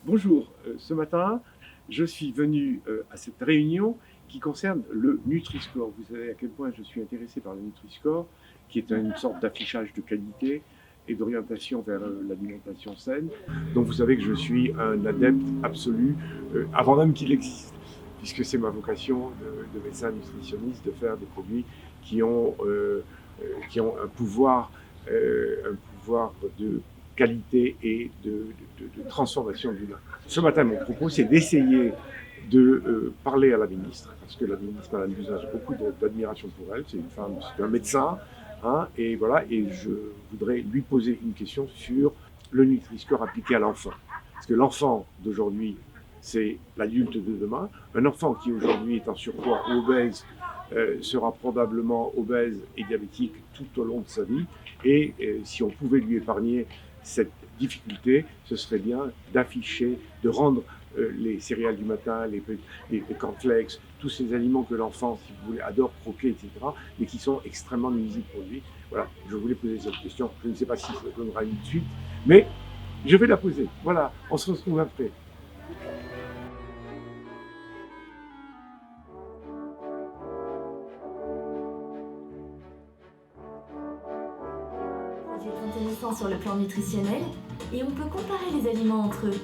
Bonjour, ce matin, je suis venu à cette réunion qui concerne le Nutri-Score. Vous savez à quel point je suis intéressé par le Nutri-Score, qui est une sorte d'affichage de qualité et d'orientation vers l'alimentation saine. Donc vous savez que je suis un adepte absolu, avant même qu'il existe, puisque c'est ma vocation de médecin nutritionniste de faire des produits qui ont un pouvoir de qualité et de transformation de l'humain. Ce matin, mon propos, c'est d'essayer de parler à la ministre, parce que la ministre, Madame Buzyn, j'ai beaucoup d'admiration pour elle, c'est une femme, c'est un médecin, hein, et voilà, et je voudrais lui poser une question sur le Nutri-Score appliqué à l'enfant. Parce que l'enfant d'aujourd'hui, c'est l'adulte de demain. Un enfant qui aujourd'hui est en surpoids ou obèse sera probablement obèse et diabétique tout au long de sa vie. Et si on pouvait lui épargner cette difficulté, ce serait bien d'afficher, de rendre les céréales du matin, les cornflakes, tous ces aliments que l'enfant, si vous voulez, adore croquer, etc., mais qui sont extrêmement nuisibles pour lui. Voilà, je voulais poser cette question. Je ne sais pas si ça donnera une suite, mais je vais la poser. Voilà, on se retrouve après. C'est intéressant sur le plan nutritionnel et on peut comparer les aliments entre eux.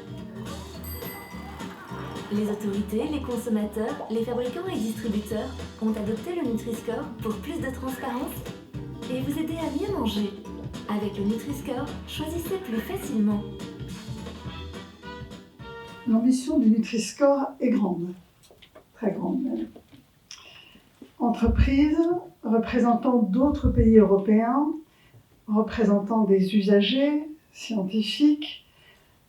Les autorités, les consommateurs, les fabricants et distributeurs ont adopté le Nutri-Score pour plus de transparence et vous aider à mieux manger. Avec le Nutri-Score, choisissez plus facilement. L'ambition du Nutri-Score est grande, très grande même. Entreprises, représentants d'autres pays européens, représentants des usagers, scientifiques,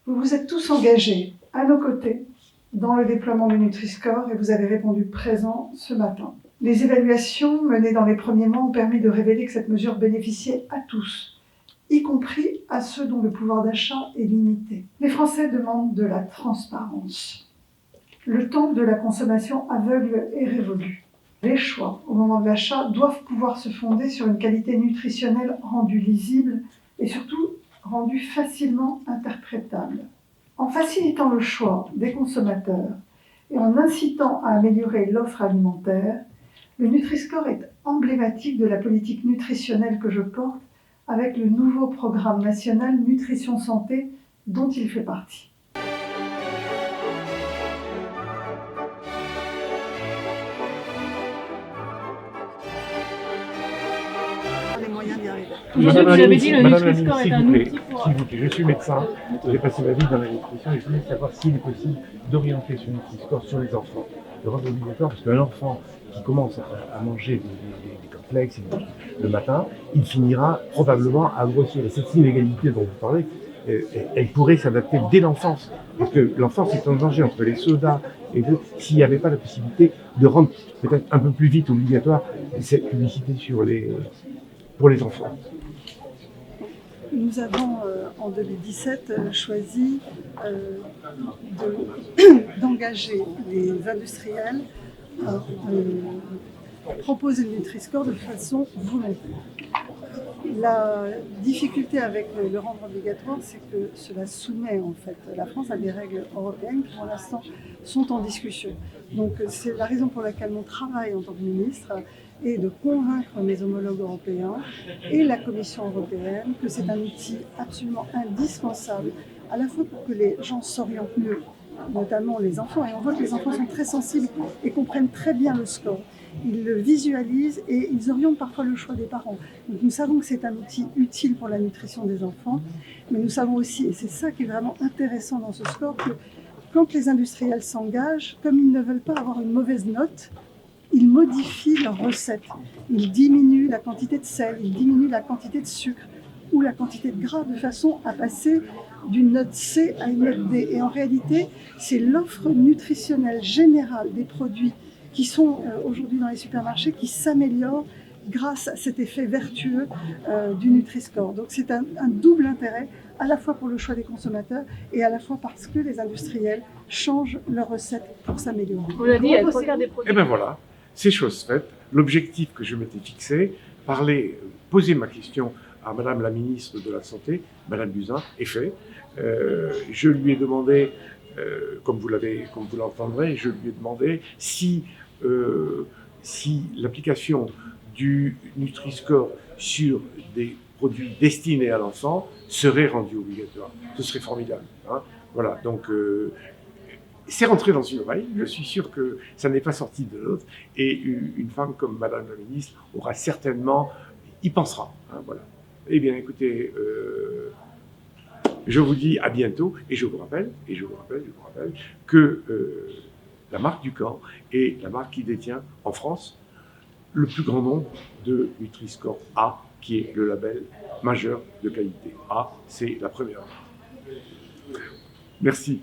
vous vous êtes tous engagés à nos côtés dans le déploiement du Nutri-Score et vous avez répondu présent ce matin. Les évaluations menées dans les premiers mois ont permis de révéler que cette mesure bénéficiait à tous, y compris à ceux dont le pouvoir d'achat est limité. Les Français demandent de la transparence. Le temps de la consommation aveugle est révolu. Les choix au moment de l'achat doivent pouvoir se fonder sur une qualité nutritionnelle rendue lisible et surtout rendue facilement interprétable. En facilitant le choix des consommateurs et en incitant à améliorer l'offre alimentaire, le Nutri-Score est emblématique de la politique nutritionnelle que je porte avec le nouveau programme national Nutrition Santé dont il fait partie. Les moyens d'y arriver. Aujourd'hui, vous avez dit le Nutri-Score est un outil pour... S'il vous plaît, je suis médecin, j'ai passé ma vie dans la nutrition et je voulais savoir s'il est possible d'orienter ce Nutri-Score sur les enfants, de rendre obligatoire, parce qu'un enfant qui commence à manger des cornflakes le matin, il finira probablement à grossir. Et cette inégalité dont vous parlez, elle pourrait s'adapter dès l'enfance, parce que l'enfance est en danger entre les sodas et s'il n'y avait pas la possibilité de rendre peut-être un peu plus vite obligatoire cette publicité pour les enfants. Nous avons en 2017 choisi d'engager les industriels à proposer le Nutri-Score de façon volontaire. La difficulté avec le rendre obligatoire, c'est que cela soumet en fait la France à des règles européennes qui pour l'instant sont en discussion. Donc c'est la raison pour laquelle mon travail en tant que ministre est de convaincre mes homologues européens et la Commission européenne que c'est un outil absolument indispensable, à la fois pour que les gens s'orientent mieux, notamment les enfants, et on voit que les enfants sont très sensibles et comprennent très bien le score. Ils le visualisent et ils orientent parfois le choix des parents. Donc nous savons que c'est un outil utile pour la nutrition des enfants, mais nous savons aussi, et c'est ça qui est vraiment intéressant dans ce score, que quand les industriels s'engagent, comme ils ne veulent pas avoir une mauvaise note, ils modifient leurs recettes. Ils diminuent la quantité de sel, ils diminuent la quantité de sucre ou la quantité de gras de façon à passer d'une note C à une note D. Et en réalité, c'est l'offre nutritionnelle générale des produits qui sont aujourd'hui dans les supermarchés qui s'améliorent grâce à cet effet vertueux du Nutri-Score. Donc c'est un double intérêt, à la fois pour le choix des consommateurs et à la fois parce que les industriels changent leurs recettes pour s'améliorer. On l'a dit, il y a 3/4 des produits. Et bien voilà, c'est chose faite. L'objectif que je m'étais fixé, poser ma question à Madame la ministre de la Santé, Madame Buzyn, est fait. Je lui ai demandé comme vous l'entendrez, je lui ai demandé si l'application du Nutri-Score sur des produits destinés à l'enfant serait rendue obligatoire. Ce serait formidable. Hein. Voilà, donc c'est rentré dans une oreille, je suis sûr que ça n'est pas sorti de l'autre, et une femme comme Madame la Ministre aura certainement, y pensera. Hein, voilà. Eh bien, écoutez, je vous dis à bientôt, et je vous rappelle que la marque Ducamp est la marque qui détient en France le plus grand nombre de Nutri-Score A, qui est le label majeur de qualité. A, c'est la première. Merci.